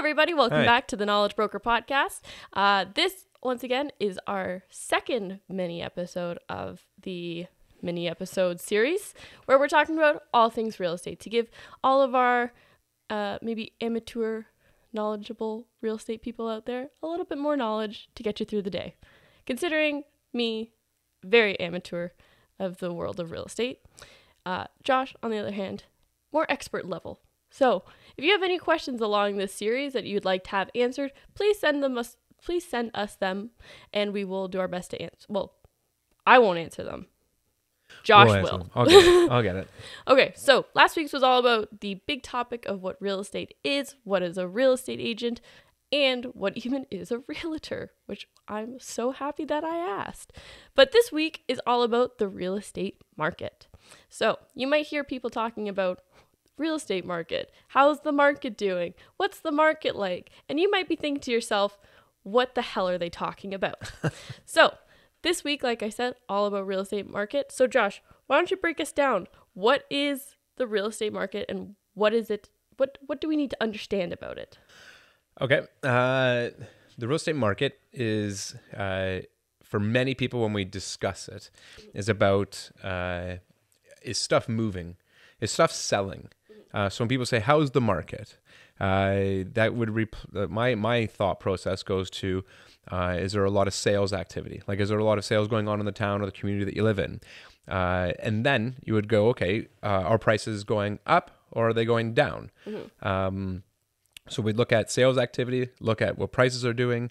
everybody. Welcome Hi. back to the Knowledge Broker Podcast. This, once again, is our second mini episode of the mini episode series where we're talking about all things real estate to give all of our maybe amateur, knowledgeable real estate people out there a little bit more knowledge to get you through the day. Considering me, very amateur of the world of real estate. Josh, on the other hand, more expert level. So, if you have any questions along this series that you'd like to have answered, please send us them, and we will do our best to answer. Well, I won't answer them. Josh will. I'll get it. Okay, so last week's was all about the big topic of what real estate is, what is a real estate agent, and what even is a realtor, which I'm so happy that I asked. But this week is all about the real estate market. So you might hear people talking about real estate market. How's the market doing? What's the market like? And you might be thinking to yourself, what the hell are they talking about? So this week, like I said, all about real estate market. So Josh, why don't you break us down? What is the real estate market and what is it? What do we need to understand about it? Okay. The real estate market is, for many people when we discuss it, is about, is stuff moving? Is stuff selling? So when people say, how's the market? That would, my thought process goes to, is there a lot of sales activity? Like, is there a lot of sales going on in the town or the community that you live in? And then you would go, okay, are prices going up or are they going down? Mm-hmm. So we'd look at sales activity, look at what prices are doing.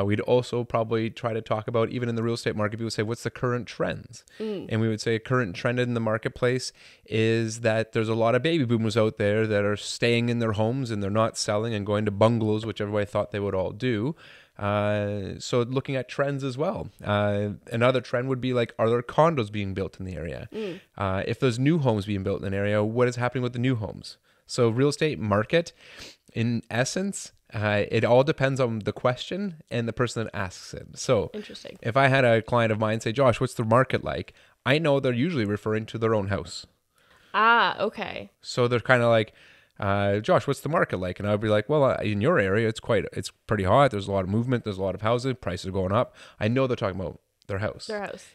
We'd also probably try to talk about, even in the real estate market, people would say, what's the current trends? And we would say a current trend in the marketplace is that there's a lot of baby boomers out there that are staying in their homes and they're not selling and going to bungalows, which everybody thought they would all do. So looking at trends as well. Another trend would be like, are there condos being built in the area? If there's new homes being built in an area, what is happening with the new homes? So real estate market, in essence, it all depends on the question and the person that asks it. So Interesting. If I had a client of mine say, Josh, what's the market like? I know they're usually referring to their own house. Ah, okay. So they're kind of like, Josh, what's the market like? And I'd be like, well, in your area, it's pretty hot. There's a lot of movement. There's a lot of housing. Prices are going up. I know they're talking about their house.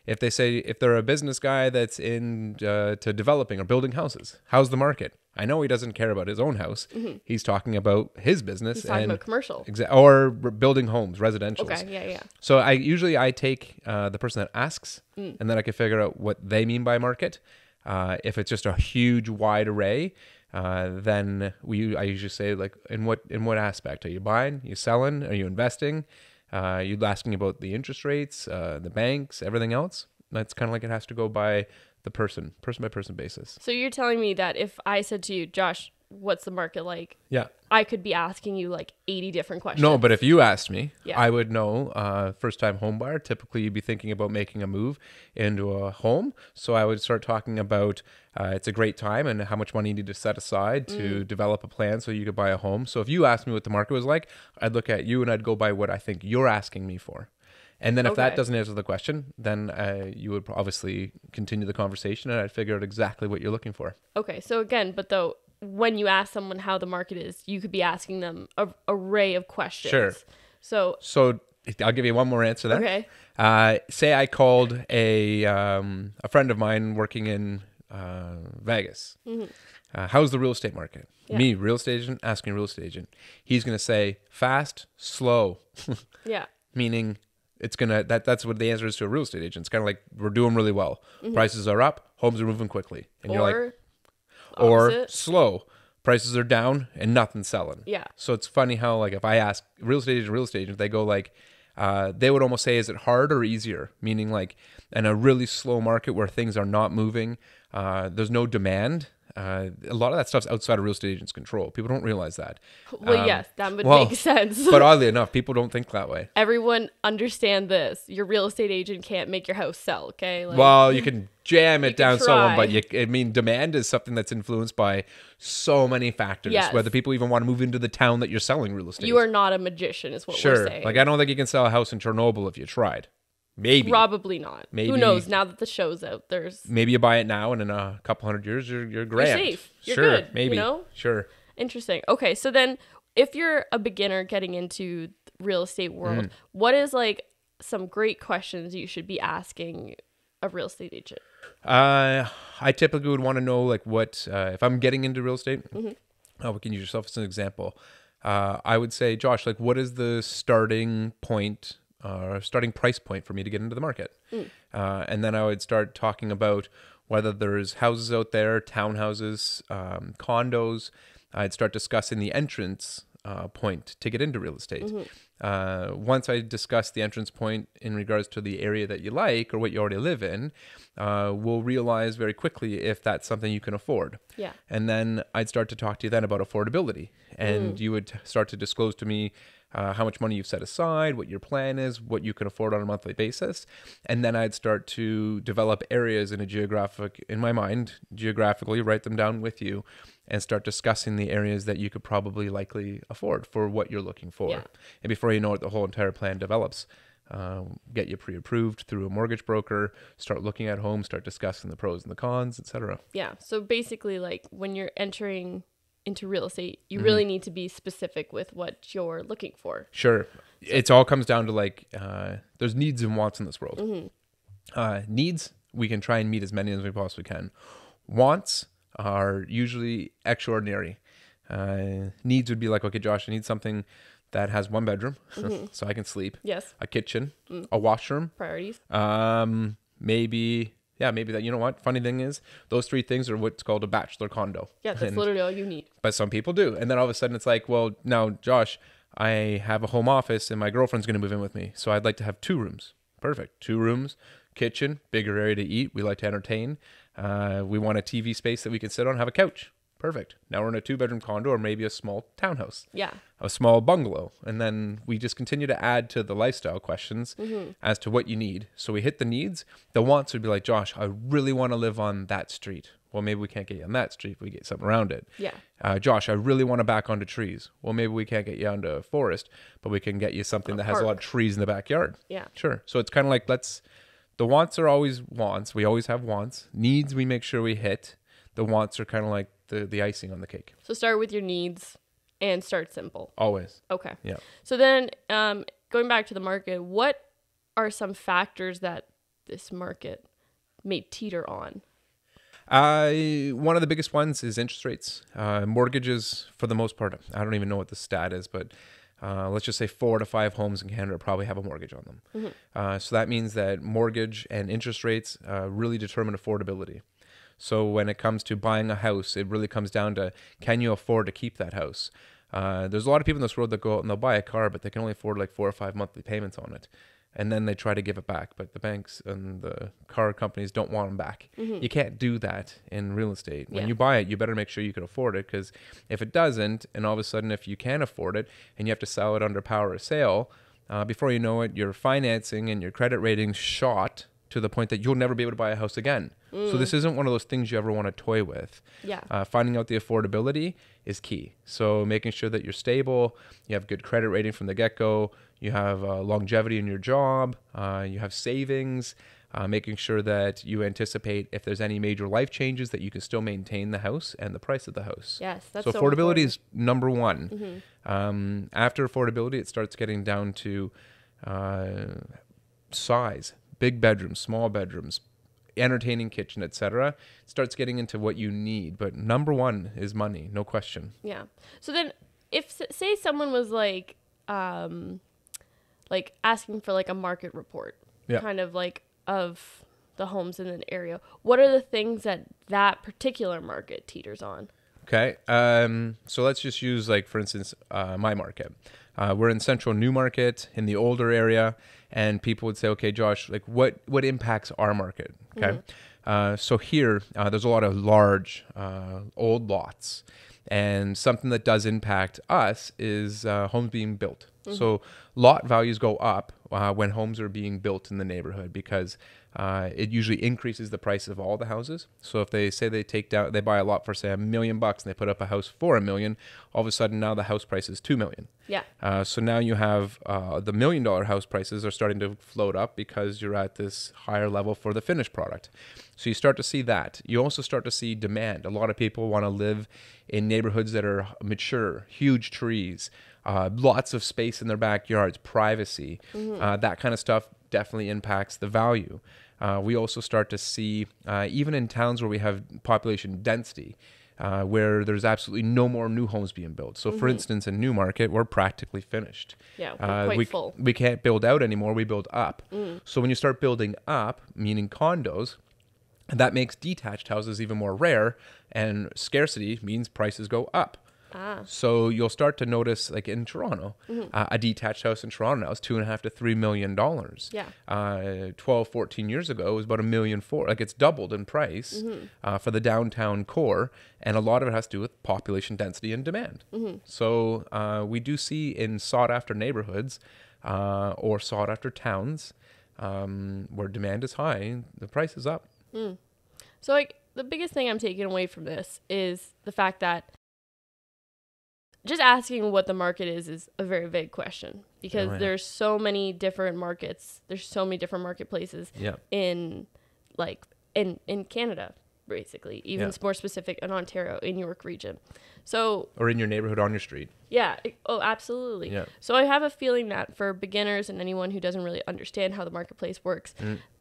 If they say, if they're a business guy that's to developing or building houses, how's the market? I know he doesn't care about his own house. Mm-hmm. He's talking about his business. He's talking about commercial. Or building homes, residential. Okay, yeah. So I usually take the person that asks, and then I can figure out what they mean by market. If it's just a huge, wide array, then I usually say, like, in what aspect? Are you buying? Are you selling? Are you investing? You're asking about the interest rates, the banks, everything else. That's kind of like it has to go by the person by person basis. So you're telling me that if I said to you, Josh, what's the market like? Yeah. I could be asking you like 80 different questions. No, but if you asked me, I would know. First time home buyer, typically you'd be thinking about making a move into a home. So I would start talking about it's a great time and how much money you need to set aside to develop a plan so you could buy a home. So if you asked me what the market was like, I'd look at you and I'd go by what I think you're asking me for. And then if that doesn't answer the question, then you would obviously continue the conversation and I'd figure out exactly what you're looking for. Okay. So again, but though, when you ask someone how the market is, you could be asking them an array of questions. Sure. So I'll give you one more answer then. Okay. Say I called a friend of mine working in Vegas. Mm-hmm. How's the real estate market? Yeah. Me, real estate agent, asking real estate agent. He's going to say fast, slow. Yeah. Meaning it's going to, that's what the answer is to a real estate agent. It's kind of like, we're doing really well. Mm-hmm. Prices are up, homes are moving quickly. And you're like, or slow. Prices are down and nothing's selling. Yeah. So it's funny how, like, if I ask real estate agent, they go like, they would almost say, is it hard or easier? Meaning, like, in a really slow market where things are not moving, there's no demand. A lot of that stuff's outside of real estate agents' control. People don't realize that. Well, yes, that would make sense. But oddly enough, people don't think that way. Everyone understand this. Your real estate agent can't make your house sell, okay? Like, well, you can jam it down someone, but demand is something that's influenced by so many factors. Yes. Whether people even want to move into the town that you're selling real estate. You are not a magician, is what we're saying. Like, I don't think you can sell a house in Chernobyl if you tried. Maybe. Probably not. Maybe. Who knows? Now that the show's out, maybe you buy it now, and in a couple hundred years, you're grand. You're safe. You're sure, good. Maybe. You know? Sure. Interesting. Okay, so then if you're a beginner getting into the real estate world, what is like some great questions you should be asking a real estate agent? I typically would want to know like what if I'm getting into real estate. We can use yourself as an example. I would say, Josh, like what is the starting point, starting price point for me to get into the market? And then I would start talking about whether there's houses out there, townhouses, condos. I'd start discussing the entrance point to get into real estate. Once I discuss the entrance point in regards to the area that you like or what you already live in, we'll realize very quickly if that's something you can afford. Yeah. And then I'd start to talk to you then about affordability. And you would start to disclose to me how much money you've set aside, what your plan is, what you can afford on a monthly basis. And then I'd start to develop areas in my mind, geographically, write them down with you and start discussing the areas that you could probably likely afford for what you're looking for. Yeah. And before you know it, the whole entire plan develops. Get you pre-approved through a mortgage broker, start looking at homes, start discussing the pros and the cons, etc. Yeah. So basically, like when you're entering into real estate, you really need to be specific with what you're looking for. Sure. It all comes down to like, there's needs and wants in this world. Needs, we can try and meet as many as we possibly can. Wants are usually extraordinary. Needs would be like, okay, Josh, I need something that has one bedroom so I can sleep. Yes. A kitchen, a washroom. Priorities. Maybe that, you know what? Funny thing is, those three things are what's called a bachelor condo. Yeah, that's literally all you need. But some people do. And then all of a sudden it's like, well, now, Josh, I have a home office and my girlfriend's going to move in with me. So I'd like to have 2 rooms. Perfect. 2 rooms, kitchen, bigger area to eat. We like to entertain. We want a TV space that we can sit on, have a couch. Perfect. Now we're in a 2-bedroom condo or maybe a small townhouse. Yeah. A small bungalow. And then we just continue to add to the lifestyle questions as to what you need. So we hit the needs. The wants would be like, Josh, I really want to live on that street. Well, maybe we can't get you on that street if we get something around it. Yeah. Josh, I really want to back onto trees. Well, maybe we can't get you onto a forest, but we can get you something that has a lot of trees in the backyard. Yeah. Sure. So it's kind of like, the wants are always wants. We always have wants. Needs, we make sure we hit. The wants are kind of like the icing on the cake. So start with your needs and start simple. Always. Okay. Yeah. So then going back to the market, what are some factors that this market may teeter on? One of the biggest ones is interest rates. Mortgages, for the most part, I don't even know what the stat is, but let's just say 4 to 5 homes in Canada probably have a mortgage on them. So that means that mortgage and interest rates really determine affordability. So when it comes to buying a house, it really comes down to, can you afford to keep that house? There's a lot of people in this world that go out and they'll buy a car, but they can only afford like 4 or 5 monthly payments on it. And then they try to give it back, but the banks and the car companies don't want them back. You can't do that in real estate. When you buy it, you better make sure you can afford it, because if it doesn't, and all of a sudden if you can afford it and you have to sell it under power of sale, before you know it, your financing and your credit rating's shot to the point that you'll never be able to buy a house again. So this isn't one of those things you ever want to toy with. Yeah. Finding out the affordability is key. So making sure that you're stable, you have good credit rating from the get-go, you have longevity in your job, you have savings, making sure that you anticipate if there's any major life changes that you can still maintain the house and the price of the house. Yes, that's so so affordability important. is number one. After affordability, it starts getting down to size. Big bedrooms, small bedrooms, entertaining kitchen, etc. Starts getting into what you need, but number one is money, no question. Yeah. So then, if say someone was like asking for like a market report, kind of like of the homes in an area, what are the things that particular market teeters on? Okay. So let's just use, like, for instance, my market. We're in Central Newmarket in the older area, and people would say, okay, Josh, like what impacts our market? Okay. So here, there's a lot of large, old lots, and something that does impact us is homes being built. So lot values go up when homes are being built in the neighborhood, because it usually increases the price of all the houses. So if they say they buy a lot for say $1 million and they put up a house for $1 million, all of a sudden now the house price is $2 million. Yeah. So now you have the $1 million house prices are starting to float up because you're at this higher level for the finished product. So you start to see that. You also start to see demand. A lot of people want to live in neighborhoods that are mature, huge trees, lots of space in their backyards, privacy, that kind of stuff definitely impacts the value. We also start to see, even in towns where we have population density, where there's absolutely no more new homes being built. So for instance, in Newmarket, we're practically finished. Yeah, we're quite full. We can't build out anymore, we build up. So when you start building up, meaning condos, that makes detached houses even more rare, and scarcity means prices go up. So you'll start to notice, like in Toronto, a detached house in Toronto now is $2.5 to $3 million. Yeah. 12, 14 years ago, it was about $1.4 million. Like it's doubled in price for the downtown core, and a lot of it has to do with population density and demand. So we do see in sought-after neighborhoods or sought-after towns where demand is high, the price is up. So like the biggest thing I'm taking away from this is the fact that just asking what the market is a very vague question, because there's so many different markets. There's so many different marketplaces in Canada, basically, even more specific in Ontario, in York region. So, or in your neighborhood, on your street. Yeah. Oh, absolutely. Yeah. So I have a feeling that for beginners and anyone who doesn't really understand how the marketplace works,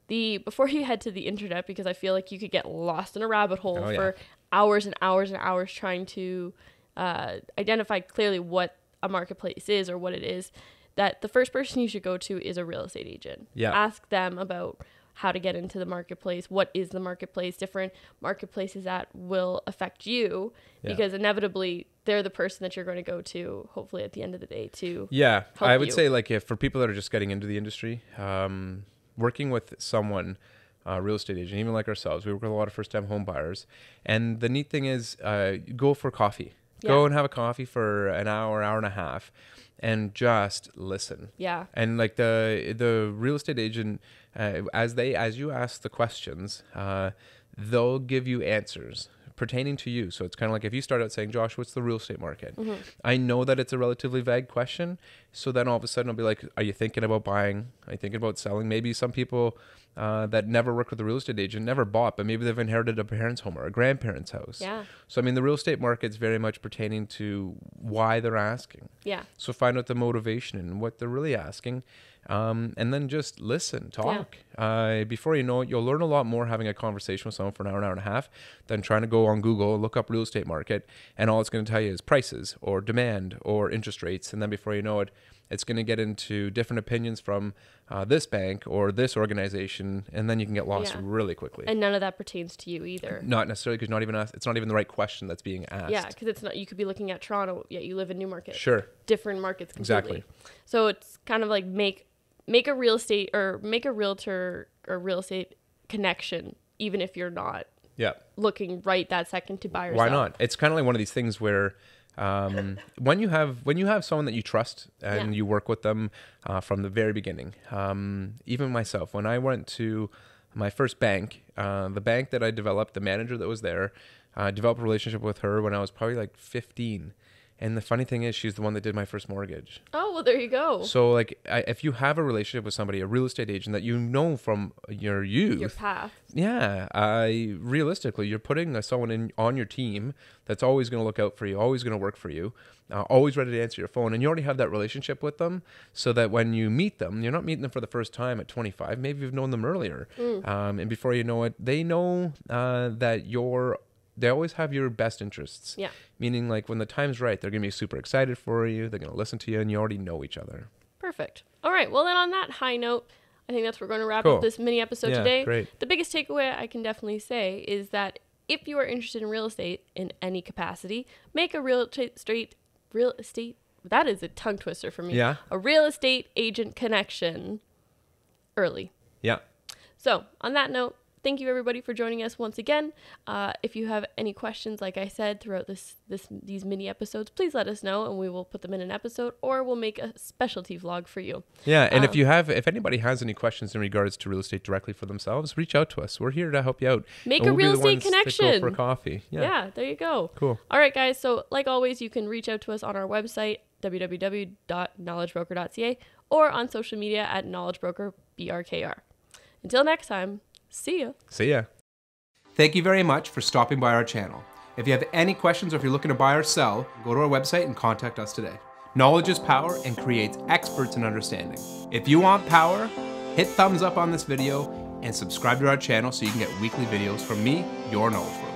before you head to the internet, because I feel like you could get lost in a rabbit hole for hours and hours and hours trying to identify clearly what a marketplace is or what it is, that the first person you should go to is a real estate agent. Yeah. Ask them about how to get into the marketplace, what is the marketplace, different marketplaces that will affect you, because inevitably they're the person that you're going to go to, hopefully at the end of the day, to help I would say, like, if for people that are just getting into the industry, working with someone, real estate agent, even like ourselves, we work with a lot of first-time home buyers, and the neat thing is go for coffee. Go and have a coffee for an hour, hour and a half, and just listen. Yeah. And like the real estate agent, as you ask the questions, they'll give you answers pertaining to you. So it's kind of like if you start out saying, Josh, what's the real estate market? I know that it's a relatively vague question. So then all of a sudden I'll be like, are you thinking about buying? Are you thinking about selling? Maybe some people that never worked with a real estate agent never bought, but maybe they've inherited a parent's home or a grandparent's house. Yeah. So, I mean, the real estate market's very much pertaining to why they're asking. Yeah. So find out the motivation and what they're really asking. And then just listen, talk. Yeah. Before you know it, you'll learn a lot more having a conversation with someone for an hour and a half than trying to go on Google, look up real estate market, and all it's going to tell you is prices or demand or interest rates. And then before you know it, it's going to get into different opinions from this bank or this organization, and then you can get lost really quickly. And none of that pertains to you either. Not necessarily, because it's not even the right question that's being asked. Yeah, because it's not. You could be looking at Toronto, yet you live in Newmarket. Sure. Different markets completely. Exactly. So it's kind of like make a real estate or make a realtor or real estate connection, even if you're not looking right that second to buy or Why sell. not? It's kind of like one of these things where when you have someone that you trust and you work with them from the very beginning, even myself, when I went to my first bank, the bank that I developed, the manager that was there, I developed a relationship with her when I was probably like 15. And the funny thing is, she's the one that did my first mortgage. Oh, well, there you go. So, like, if you have a relationship with somebody, a real estate agent that you know from your youth, your path, realistically, you're putting someone on your team that's always going to look out for you, always going to work for you, always ready to answer your phone, and you already have that relationship with them, so that when you meet them, you're not meeting them for the first time at 25. Maybe you've known them earlier, and before you know it, they know that they always have your best interests. Yeah. Meaning, like, when the time's right, they're going to be super excited for you. They're going to listen to you, and you already know each other. Perfect. All right. Well, then on that high note, I think that's where we're going to wrap up this mini episode today. Great. The biggest takeaway I can definitely say is that if you are interested in real estate in any capacity, make a real estate, that is a tongue twister for me. Yeah. A real estate agent connection early. Yeah. So on that note, thank you everybody for joining us once again. If you have any questions, like I said, throughout these mini episodes, please let us know and we will put them in an episode, or we'll make a specialty vlog for you. Yeah, and if anybody has any questions in regards to real estate directly for themselves, reach out to us. We're here to help you out. Make and a we'll real be the estate ones that connection. go for coffee. Yeah, there you go. Cool. All right, guys. So like always, you can reach out to us on our website, www.knowledgebroker.ca, or on social media at knowledgebrokerbrkr. Until next time, see ya. See ya. Thank you very much for stopping by our channel. If you have any questions or if you're looking to buy or sell, go to our website and contact us today. Knowledge is power and creates experts in understanding. If you want power, hit thumbs up on this video and subscribe to our channel so you can get weekly videos from me, your knowledge broker.